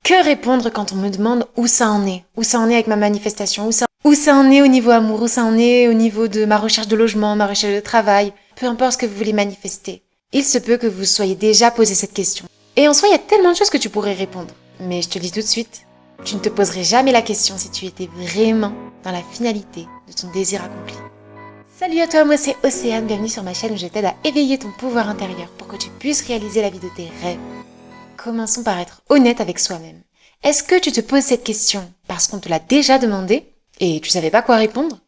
Que répondre quand on me demande où ça en est? Où ça en est avec ma manifestation? Où ça en est au niveau amour? Où ça en est au niveau de ma recherche de logement, ma recherche de travail? Peu importe ce que vous voulez manifester. Il se peut que vous soyez déjà posé cette question. Et en soi, il y a tellement de choses que tu pourrais répondre. Mais je te le dis tout de suite, tu ne te poserais jamais la question si tu étais vraiment dans la finalité de ton désir accompli. Salut à toi, moi c'est Océane, bienvenue sur ma chaîne où je t'aide à éveiller ton pouvoir intérieur pour que tu puisses réaliser la vie de tes rêves. Commençons par être honnête avec soi-même. Est-ce que tu te poses cette question parce qu'on te l'a déjà demandé et tu savais pas quoi répondre?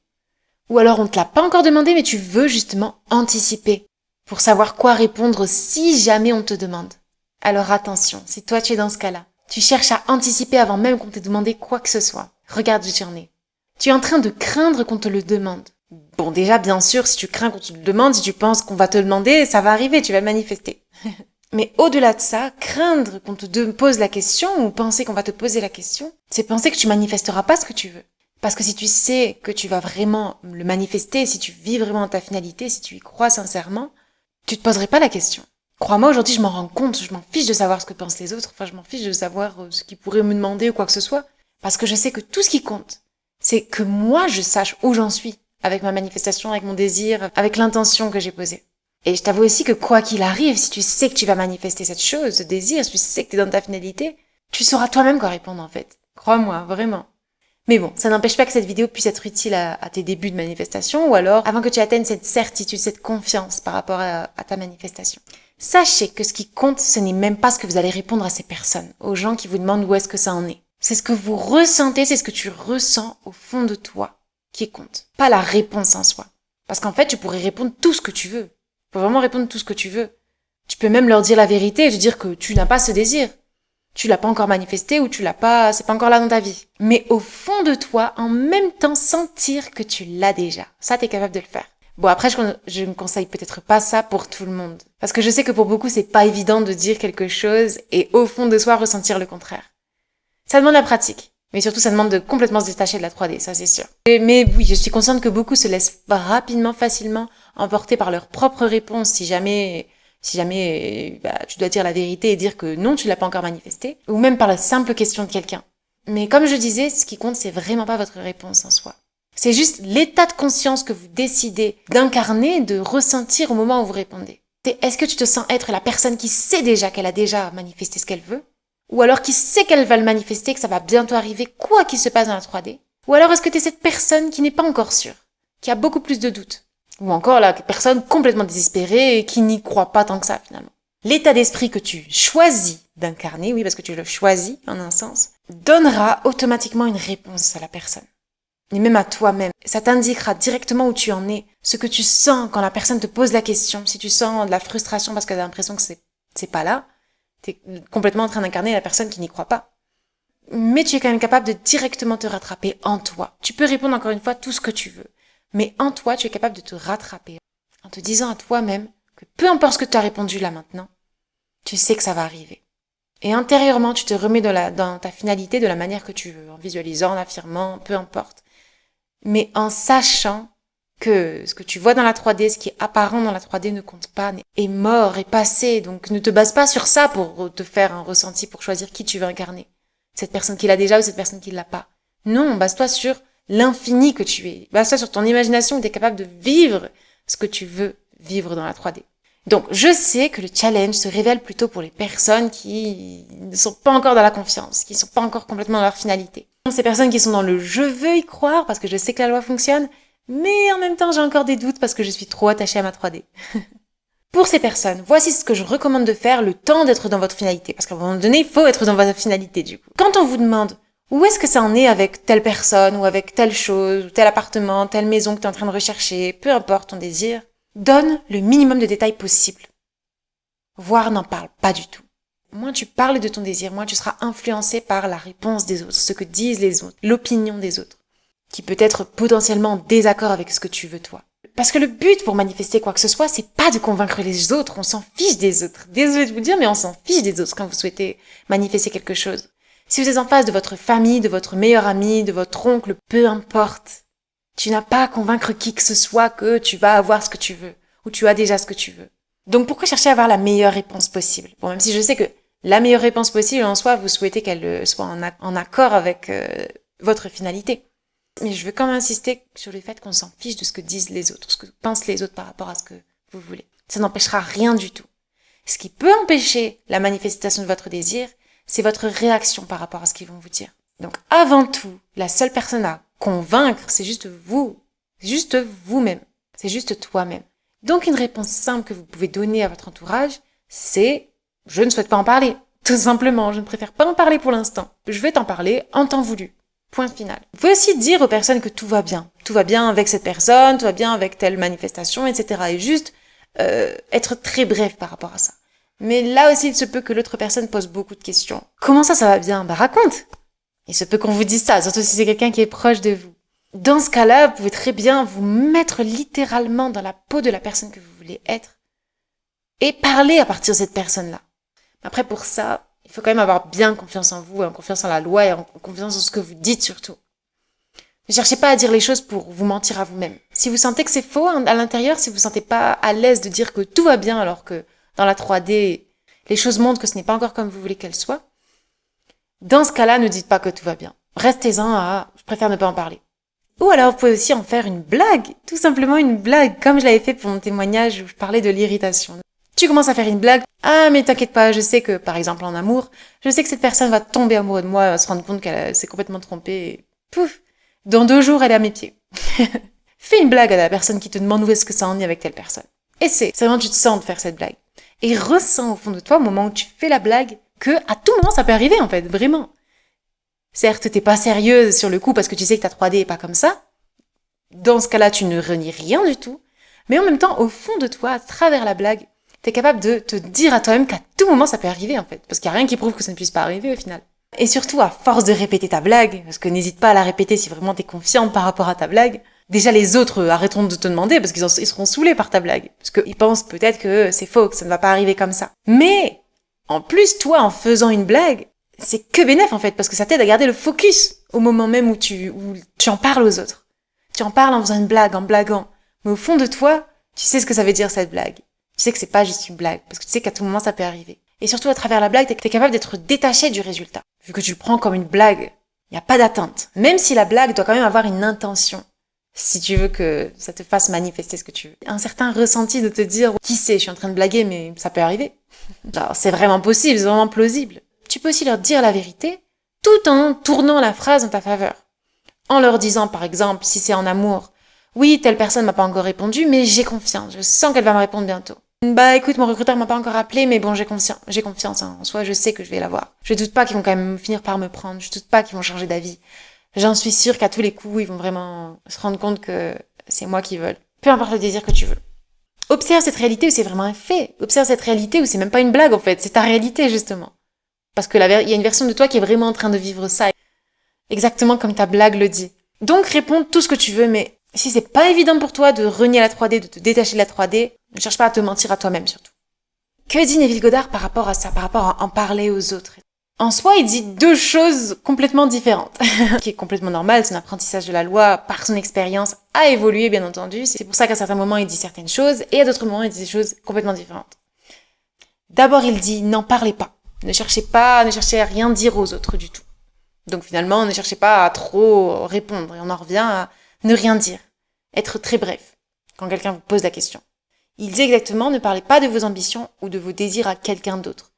Ou alors on te l'a pas encore demandé mais tu veux justement anticiper pour savoir quoi répondre si jamais on te demande? Alors attention, si toi tu es dans ce cas-là, tu cherches à anticiper avant même qu'on t'ait demandé quoi que ce soit. Regarde où tu en es. Tu es en train de craindre qu'on te le demande. Bon, déjà, bien sûr, si tu crains qu'on te le demande, si tu penses qu'on va te le demander, ça va arriver, tu vas le manifester. Mais au-delà de ça, craindre qu'on te pose la question ou penser qu'on va te poser la question, c'est penser que tu manifesteras pas ce que tu veux. Parce que si tu sais que tu vas vraiment le manifester, si tu vis vraiment ta finalité, si tu y crois sincèrement, tu te poserais pas la question. Crois-moi, aujourd'hui, je m'en rends compte, je m'en fiche de savoir ce que pensent les autres, enfin, je m'en fiche de savoir ce qu'ils pourraient me demander ou quoi que ce soit. Parce que je sais que tout ce qui compte, c'est que moi, je sache où j'en suis avec ma manifestation, avec mon désir, avec l'intention que j'ai posée. Et je t'avoue aussi que quoi qu'il arrive, si tu sais que tu vas manifester cette chose, ce désir, si tu sais que t'es dans ta finalité, tu sauras toi-même quoi répondre en fait. Crois-moi, vraiment. Mais bon, ça n'empêche pas que cette vidéo puisse être utile à tes débuts de manifestation ou alors avant que tu atteignes cette certitude, cette confiance par rapport à ta manifestation. Sachez que ce qui compte, ce n'est même pas ce que vous allez répondre à ces personnes, aux gens qui vous demandent où est-ce que ça en est. C'est ce que vous ressentez, c'est ce que tu ressens au fond de toi qui compte, pas la réponse en soi. Parce qu'en fait, tu pourrais répondre tout ce que tu veux. Tu peux vraiment répondre tout ce que tu veux. Tu peux même leur dire la vérité et te dire que tu n'as pas ce désir. Tu l'as pas encore manifesté ou c'est pas encore là dans ta vie. Mais au fond de toi, en même temps, sentir que tu l'as déjà. Ça, t'es capable de le faire. Bon, après, je ne conseille peut-être pas ça pour tout le monde. Parce que je sais que pour beaucoup, c'est pas évident de dire quelque chose et au fond de soi, ressentir le contraire. Ça demande la pratique. Mais surtout, ça demande de complètement se détacher de la 3D, ça c'est sûr. Mais oui, je suis consciente que beaucoup se laissent rapidement, facilement emporter par leurs propres réponses si jamais tu dois dire la vérité et dire que non, tu l'as pas encore manifesté, ou même par la simple question de quelqu'un. Mais comme je disais, ce qui compte, c'est vraiment pas votre réponse en soi. C'est juste l'état de conscience que vous décidez d'incarner, de ressentir au moment où vous répondez. Est-ce que tu te sens être la personne qui sait déjà qu'elle a déjà manifesté ce qu'elle veut? Ou alors qui sait qu'elle va le manifester, que ça va bientôt arriver, quoi qu'il se passe dans la 3D? Ou alors est-ce que tu es cette personne qui n'est pas encore sûre, qui a beaucoup plus de doutes? Ou encore la personne complètement désespérée et qui n'y croit pas tant que ça finalement. L'état d'esprit que tu choisis d'incarner, oui parce que tu le choisis en un sens, donnera automatiquement une réponse à la personne. Et même à toi-même. Ça t'indiquera directement où tu en es, ce que tu sens quand la personne te pose la question, si tu sens de la frustration parce que t'as l'impression que c'est pas là, t'es complètement en train d'incarner la personne qui n'y croit pas. Mais tu es quand même capable de directement te rattraper en toi. Tu peux répondre encore une fois tout ce que tu veux. Mais en toi, tu es capable de te rattraper en te disant à toi-même que peu importe ce que tu as répondu là maintenant, tu sais que ça va arriver. Et intérieurement, tu te remets dans ta finalité de la manière que tu veux, en visualisant, en affirmant, peu importe. Mais en sachant que ce que tu vois dans la 3D, ce qui est apparent dans la 3D ne compte pas, est mort, est passé. Donc ne te base pas sur ça pour te faire un ressenti, pour choisir qui tu veux incarner. Cette personne qui l'a déjà ou cette personne qui l'a pas. Non, base-toi sur l'infini que tu es. Base-toi sur ton imagination où tu es capable de vivre ce que tu veux vivre dans la 3D. Donc je sais que le challenge se révèle plutôt pour les personnes qui ne sont pas encore dans la confiance, qui ne sont pas encore complètement dans leur finalité. Ces personnes qui sont dans le je veux y croire parce que je sais que la loi fonctionne, mais en même temps, j'ai encore des doutes parce que je suis trop attachée à ma 3D. Pour ces personnes, voici ce que je recommande de faire le temps d'être dans votre finalité. Parce qu'à un moment donné, il faut être dans votre finalité, du coup. Quand on vous demande où est-ce que ça en est avec telle personne, ou avec telle chose, ou tel appartement, telle maison que tu es en train de rechercher, peu importe ton désir, donne le minimum de détails possible. Voire n'en parle pas du tout. Moins tu parles de ton désir, moins tu seras influencé par la réponse des autres, ce que disent les autres, l'opinion des autres, qui peut être potentiellement en désaccord avec ce que tu veux toi. Parce que le but pour manifester quoi que ce soit, c'est pas de convaincre les autres, on s'en fiche des autres. Désolée de vous dire, mais on s'en fiche des autres quand vous souhaitez manifester quelque chose. Si vous êtes en face de votre famille, de votre meilleur ami, de votre oncle, peu importe. Tu n'as pas à convaincre qui que ce soit que tu vas avoir ce que tu veux, ou tu as déjà ce que tu veux. Donc pourquoi chercher à avoir la meilleure réponse possible? Bon, même si je sais que la meilleure réponse possible en soi, vous souhaitez qu'elle soit en accord avec votre finalité. Mais je veux quand même insister sur le fait qu'on s'en fiche de ce que disent les autres, ce que pensent les autres par rapport à ce que vous voulez. Ça n'empêchera rien du tout. Ce qui peut empêcher la manifestation de votre désir, c'est votre réaction par rapport à ce qu'ils vont vous dire. Donc avant tout, la seule personne à convaincre, c'est juste vous. C'est juste vous-même. C'est juste toi-même. Donc une réponse simple que vous pouvez donner à votre entourage, c'est « je ne souhaite pas en parler ». Tout simplement, je ne préfère pas en parler pour l'instant. Je vais t'en parler en temps voulu. Point final. Vous pouvez aussi dire aux personnes que tout va bien. Tout va bien avec cette personne, tout va bien avec telle manifestation, etc. Et juste être très bref par rapport à ça. Mais là aussi, il se peut que l'autre personne pose beaucoup de questions. Comment ça va bien? Bah raconte. Il se peut qu'on vous dise ça, surtout si c'est quelqu'un qui est proche de vous. Dans ce cas-là, vous pouvez très bien vous mettre littéralement dans la peau de la personne que vous voulez être et parler à partir de cette personne-là. Après, pour ça, il faut quand même avoir bien confiance en vous, en confiance en la loi et en confiance en ce que vous dites surtout. Ne cherchez pas à dire les choses pour vous mentir à vous-même. Si vous sentez que c'est faux à l'intérieur, si vous ne sentez pas à l'aise de dire que tout va bien alors que dans la 3D, les choses montrent que ce n'est pas encore comme vous voulez qu'elles soient, dans ce cas-là, ne dites pas que tout va bien. Restez-en à « je préfère ne pas en parler ». Ou alors, vous pouvez aussi en faire une blague, tout simplement une blague, comme je l'avais fait pour mon témoignage où je parlais de l'irritation. Tu commences à faire une blague. Ah, mais t'inquiète pas, je sais que, par exemple, en amour, je sais que cette personne va tomber amoureuse de moi, elle va se rendre compte qu'elle s'est complètement trompée et pouf, dans 2 jours, elle est à mes pieds. Fais une blague à la personne qui te demande où est-ce que ça en est avec telle personne. Essaie, c'est vraiment tu te sens de faire cette blague. Et ressens au fond de toi, au moment où tu fais la blague, que à tout moment, ça peut arriver, en fait, vraiment. Certes, t'es pas sérieuse sur le coup parce que tu sais que ta 3D est pas comme ça. Dans ce cas-là, tu ne renies rien du tout. Mais en même temps, au fond de toi, à travers la blague, t'es capable de te dire à toi-même qu'à tout moment, ça peut arriver, en fait. Parce qu'il n'y a rien qui prouve que ça ne puisse pas arriver, au final. Et surtout, à force de répéter ta blague, parce que n'hésite pas à la répéter si vraiment t'es confiante par rapport à ta blague, déjà les autres arrêteront de te demander parce ils seront saoulés par ta blague. Parce qu'ils pensent peut-être que c'est faux, que ça ne va pas arriver comme ça. Mais, en plus, toi, en faisant une blague, c'est que bénef, en fait, parce que ça t'aide à garder le focus au moment même où tu en parles aux autres. Tu en parles en faisant une blague, en blaguant. Mais au fond de toi, tu sais ce que ça veut dire, cette blague. Tu sais que c'est pas juste une blague, parce que tu sais qu'à tout moment, ça peut arriver. Et surtout, à travers la blague, t'es capable d'être détaché du résultat. Vu que tu le prends comme une blague, il n'y a pas d'atteinte. Même si la blague doit quand même avoir une intention. Si tu veux que ça te fasse manifester ce que tu veux. Un certain ressenti de te dire, qui sait, je suis en train de blaguer, mais ça peut arriver. Genre, c'est vraiment possible, c'est vraiment plausible. Tu peux aussi leur dire la vérité, tout en tournant la phrase en ta faveur. En leur disant, par exemple, si c'est en amour, oui, telle personne m'a pas encore répondu, mais j'ai confiance, je sens qu'elle va me répondre bientôt. Bah écoute, mon recruteur m'a pas encore appelé, mais bon, j'ai confiance, hein. En soi, je sais que je vais l'avoir. Je doute pas qu'ils vont quand même finir par me prendre, je doute pas qu'ils vont changer d'avis. J'en suis sûre qu'à tous les coups, ils vont vraiment se rendre compte que c'est moi qui veulent. Peu importe le désir que tu veux. Observe cette réalité où c'est vraiment un fait. Observe cette réalité où c'est même pas une blague, en fait. C'est ta réalité, justement. Parce que il y a une version de toi qui est vraiment en train de vivre ça. Exactement comme ta blague le dit. Donc, réponds tout ce que tu veux, mais si c'est pas évident pour toi de renier la 3D, de te détacher de la 3D, ne cherche pas à te mentir à toi-même, surtout. Que dit Neville Goddard par rapport à ça, par rapport à en parler aux autres? En soi, il dit 2 choses complètement différentes. Ce qui est complètement normal, son apprentissage de la loi, par son expérience, a évolué, bien entendu. C'est pour ça qu'à certains moments, il dit certaines choses, et à d'autres moments, il dit des choses complètement différentes. D'abord, il dit, n'en parlez pas. Ne cherchez à rien dire aux autres du tout. Donc finalement, ne cherchez pas à trop répondre, et on en revient à ne rien dire. Être très bref, quand quelqu'un vous pose la question. Il dit exactement, ne parlez pas de vos ambitions ou de vos désirs à quelqu'un d'autre.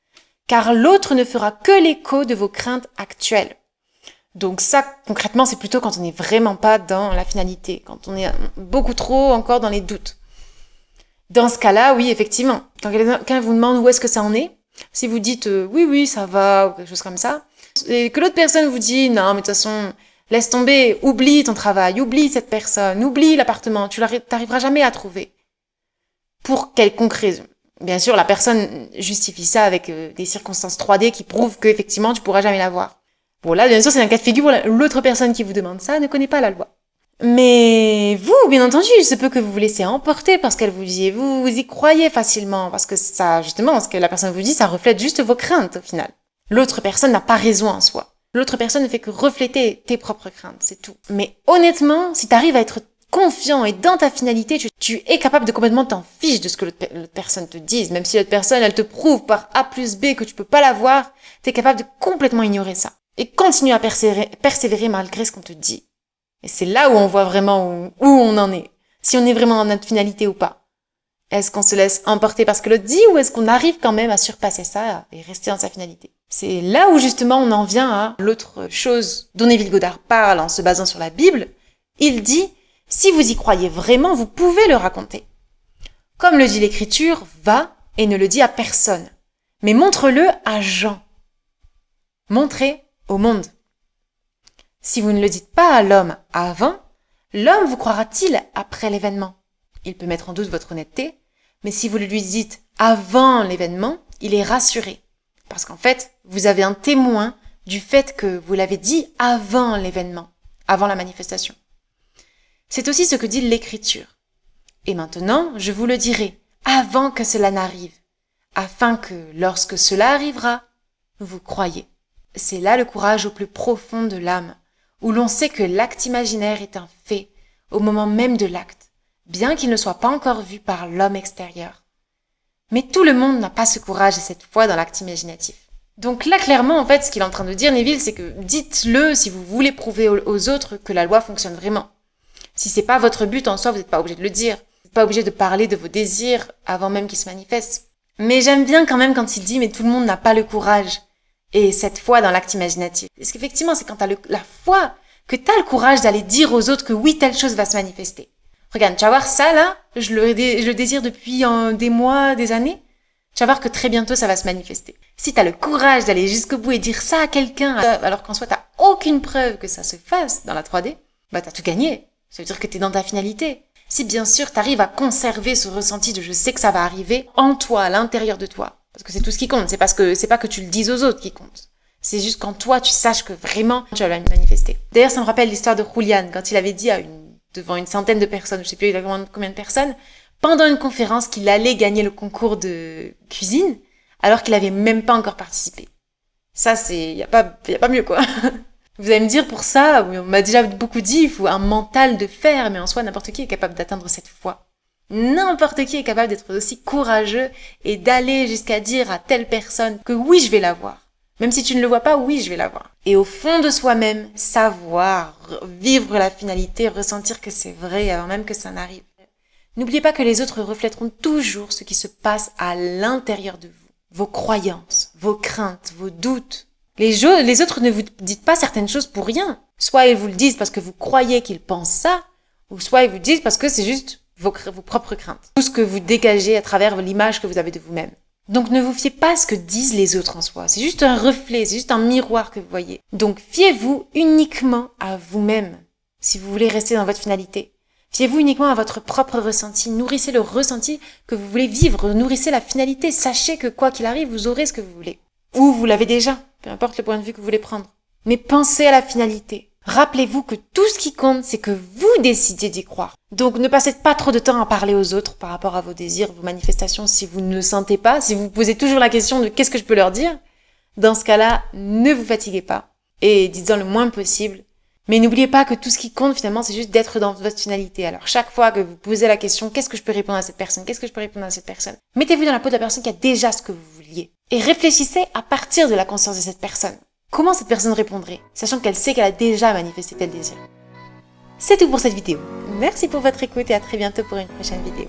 Car l'autre ne fera que l'écho de vos craintes actuelles. Donc ça, concrètement, c'est plutôt quand on n'est vraiment pas dans la finalité, quand on est beaucoup trop encore dans les doutes. Dans ce cas-là, oui, effectivement, quand quelqu'un vous demande où est-ce que ça en est, si vous dites oui, ça va, ou quelque chose comme ça, et que l'autre personne vous dit non, mais de toute façon, laisse tomber, oublie ton travail, oublie cette personne, oublie l'appartement, tu t'arriveras jamais à trouver. Pour quelconque raison. Bien sûr, la personne justifie ça avec des circonstances 3D qui prouvent qu'effectivement, tu pourras jamais l'avoir. Bon, là, bien sûr, c'est un cas de figure où l'autre personne qui vous demande ça ne connaît pas la loi. Mais vous, bien entendu, il se peut que vous vous laissez emporter parce qu'elle vous dit, vous y croyez facilement, parce que ça, justement, ce que la personne vous dit, ça reflète juste vos craintes, au final. L'autre personne n'a pas raison en soi. L'autre personne ne fait que refléter tes propres craintes, c'est tout. Mais honnêtement, si t'arrives à être confiant et dans ta finalité, tu es capable de complètement t'en fiche de ce que l'autre personne te dise. Même si l'autre personne, elle te prouve par A plus B que tu peux pas l'avoir, tu es capable de complètement ignorer ça. Et continuer à persévérer malgré ce qu'on te dit. Et c'est là où on voit vraiment où on en est. Si on est vraiment dans notre finalité ou pas. Est-ce qu'on se laisse emporter par ce que l'autre dit ou est-ce qu'on arrive quand même à surpasser ça et rester dans sa finalité? C'est là où justement on en vient à l'autre chose dont Neville Goddard parle en se basant sur la Bible. Il dit, si vous y croyez vraiment, vous pouvez le raconter. Comme le dit l'Écriture, va et ne le dis à personne, mais montre-le à Jean. Montrez au monde. Si vous ne le dites pas à l'homme avant, l'homme vous croira-t-il après l'événement? Il peut mettre en doute votre honnêteté, mais si vous le lui dites avant l'événement, il est rassuré. Parce qu'en fait, vous avez un témoin du fait que vous l'avez dit avant l'événement, avant la manifestation. C'est aussi ce que dit l'Écriture. Et maintenant, je vous le dirai, avant que cela n'arrive, afin que, lorsque cela arrivera, vous croyez. C'est là le courage au plus profond de l'âme, où l'on sait que l'acte imaginaire est un fait, au moment même de l'acte, bien qu'il ne soit pas encore vu par l'homme extérieur. Mais tout le monde n'a pas ce courage et cette foi dans l'acte imaginatif. Donc là, clairement, en fait, ce qu'il est en train de dire, Neville, c'est que dites-le si vous voulez prouver aux autres que la loi fonctionne vraiment. Si c'est pas votre but en soi, vous n'êtes pas obligé de le dire. Vous n'êtes pas obligé de parler de vos désirs avant même qu'ils se manifestent. Mais j'aime bien quand même quand il dit, mais tout le monde n'a pas le courage et cette foi dans l'acte imaginatif. Parce qu'effectivement, c'est quand t'as la foi que t'as le courage d'aller dire aux autres que oui, telle chose va se manifester. Regarde, tu vas voir ça là, je le désire depuis des mois, des années. Tu vas voir que très bientôt ça va se manifester. Si t'as le courage d'aller jusqu'au bout et dire ça à quelqu'un, alors qu'en soi t'as aucune preuve que ça se fasse dans la 3D, bah t'as tout gagné. Ça veut dire que t'es dans ta finalité. Si bien sûr t'arrives à conserver ce ressenti de je sais que ça va arriver en toi, à l'intérieur de toi. Parce que c'est tout ce qui compte. C'est pas que tu le dises aux autres qui compte. C'est juste quand toi tu saches que vraiment tu vas le manifester. D'ailleurs ça me rappelle l'histoire de Julian quand il avait dit devant une centaine de personnes, je sais plus exactement combien de personnes, pendant une conférence qu'il allait gagner le concours de cuisine alors qu'il avait même pas encore participé. Ça y a pas mieux quoi. Vous allez me dire pour ça, on m'a déjà beaucoup dit, il faut un mental de fer, mais en soi n'importe qui est capable d'atteindre cette foi. N'importe qui est capable d'être aussi courageux et d'aller jusqu'à dire à telle personne que oui, je vais la voir. Même si tu ne le vois pas, oui, je vais la voir. Et au fond de soi-même, savoir, vivre la finalité, ressentir que c'est vrai avant même que ça n'arrive. N'oubliez pas que les autres reflèteront toujours ce qui se passe à l'intérieur de vous. Vos croyances, vos craintes, vos doutes. Les autres ne vous disent pas certaines choses pour rien. Soit ils vous le disent parce que vous croyez qu'ils pensent ça, ou soit ils vous le disent parce que c'est juste vos propres craintes. Tout ce que vous dégagez à travers l'image que vous avez de vous-même. Donc ne vous fiez pas à ce que disent les autres en soi. C'est juste un reflet, c'est juste un miroir que vous voyez. Donc fiez-vous uniquement à vous-même si vous voulez rester dans votre finalité. Fiez-vous uniquement à votre propre ressenti. Nourrissez le ressenti que vous voulez vivre. Nourrissez la finalité. Sachez que quoi qu'il arrive, vous aurez ce que vous voulez. Ou vous l'avez déjà, peu importe le point de vue que vous voulez prendre. Mais pensez à la finalité. Rappelez-vous que tout ce qui compte, c'est que vous décidiez d'y croire. Donc ne passez pas trop de temps à parler aux autres par rapport à vos désirs, vos manifestations, si vous ne le sentez pas, si vous vous posez toujours la question de qu'est-ce que je peux leur dire. Dans ce cas-là, ne vous fatiguez pas et dites-en le moins possible. Mais n'oubliez pas que tout ce qui compte finalement, c'est juste d'être dans votre finalité. Alors chaque fois que vous posez la question, qu'est-ce que je peux répondre à cette personne? Qu'est-ce que je peux répondre à cette personne? Mettez-vous dans la peau de la personne qui a déjà ce que vous vouliez. Et réfléchissez à partir de la conscience de cette personne. Comment cette personne répondrait, sachant qu'elle sait qu'elle a déjà manifesté tel désir? C'est tout pour cette vidéo. Merci pour votre écoute et à très bientôt pour une prochaine vidéo.